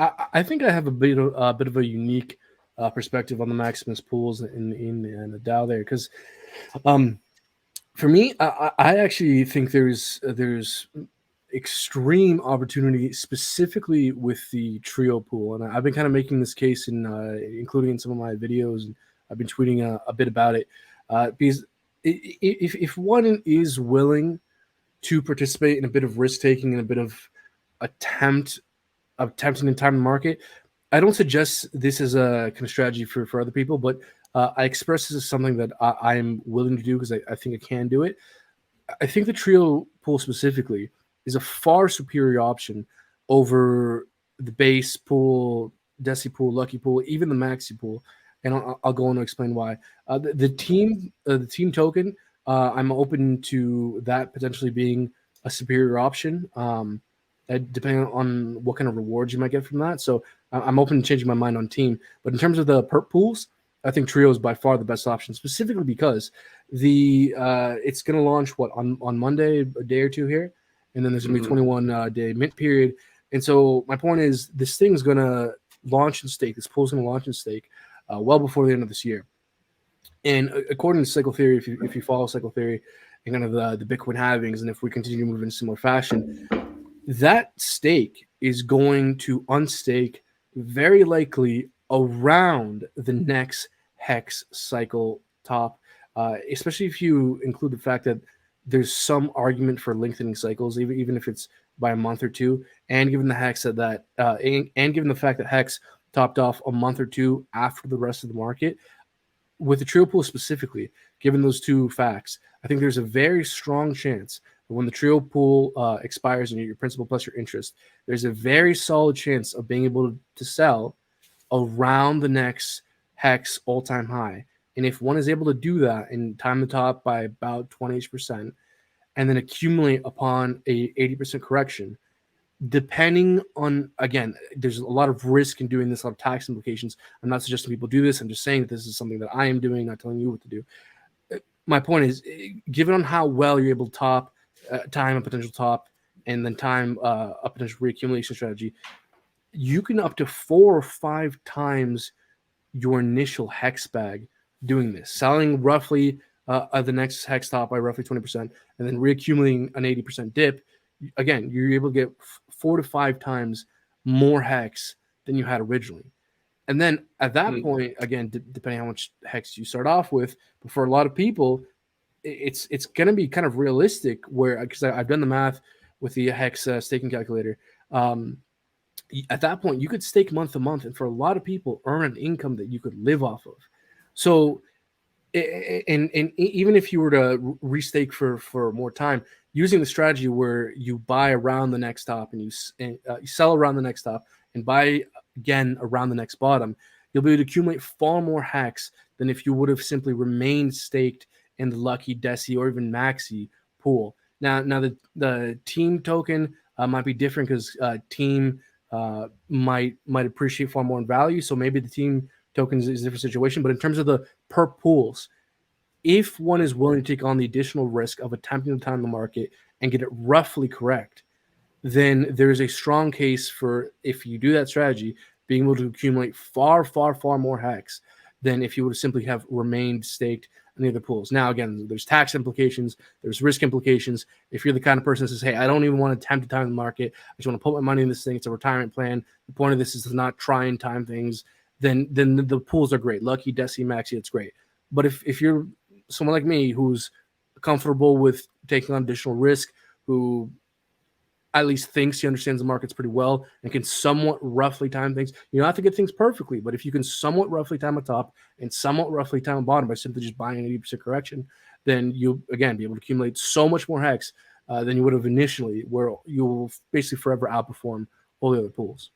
I think I have a bit of a unique perspective on the Maximus pools in the DAO there, because for me, I actually think there's extreme opportunity specifically with the trio pool, and I've been kind of making this case in including in some of my videos, and I've been tweeting a bit about it because if one is willing to participate in a bit of risk taking and a bit of attempting to time the market, I don't suggest this as a kind of strategy for other people, but I express this as something that I am willing to do because I think I can do it. I think the trio pool specifically is a far superior option over the base pool, Desi pool, Lucky pool, even the Maxi pool, and I'll go on to explain why. The team token, I'm open to that potentially being a superior option, depending on what kind of rewards you might get from that. So I'm open to changing my mind on team. But in terms of the perp pools, I think Trio is by far the best option, specifically because it's going to launch on Monday, a day or two here, and then there's going to be 21 day mint period. And so my point is, this thing's going to launch and stake. This pool's going to launch and stake well before the end of this year. And according to cycle theory, if you follow cycle theory and kind of the Bitcoin halvings, and if we continue to move in a similar fashion, that stake is going to unstake very likely around the next HEX cycle top, especially if you include the fact that there's some argument for lengthening cycles, even if it's by a month or two, and given the HEX and given the fact that HEX topped off a month or two after the rest of the market. With the trio pool specifically, given those two facts, I think there's a very strong chance that when the trio pool expires and you get your principal plus your interest, there's a very solid chance of being able to sell around the next HEX all-time high. And if one is able to do that and time the top by about 20%, and then accumulate upon a 80% correction, depending on, again, there's a lot of risk in doing this, a lot of tax implications. I'm not suggesting people do this. I'm just saying that this is something that I am doing, not telling you what to do. My point is, given on how well you're able to time a potential top and then time a potential reaccumulation strategy, you can up to 4 or 5 times your initial HEX bag doing this, selling roughly the next HEX top by roughly 20%, and then reaccumulating an 80% dip. Again, you're able to get 4 to 5 times more HEX than you had originally. And then at that point, again, depending on how much HEX you start off with, but for a lot of people, it's going to be kind of realistic where, because I've done the math with the HEX staking calculator. At that point, you could stake month to month, and for a lot of people, earn an income that you could live off of. So, and even if you were to restake for more time, using the strategy where you buy around the next top and you sell around the next top and buy again around the next bottom, you'll be able to accumulate far more HEX than if you would have simply remained staked in the Lucky, Desi, or even Maxi pool. Now the team token might be different because team might appreciate far more in value. So maybe the team tokens is a different situation. But in terms of the per pools, if one is willing to take on the additional risk of attempting to time the market and get it roughly correct, then there's a strong case for, if you do that strategy, being able to accumulate far, far, far more HEX than if you would simply have remained staked in the other pools. Now, again, there's tax implications, there's risk implications. If you're the kind of person that says, hey, I don't even want to attempt to time the market, I just want to put my money in this thing, it's a retirement plan, the point of this is to not try and time things, then the pools are great. Lucky, Desi, Maxi, it's great. But if you're someone like me who's comfortable with taking on additional risk, who at least thinks he understands the markets pretty well and can somewhat roughly time things. You don't have to get things perfectly, but if you can somewhat roughly time a top and somewhat roughly time a bottom by simply just buying an 80% correction, then you'll, again, be able to accumulate so much more HEX than you would have initially, where you will basically forever outperform all the other pools.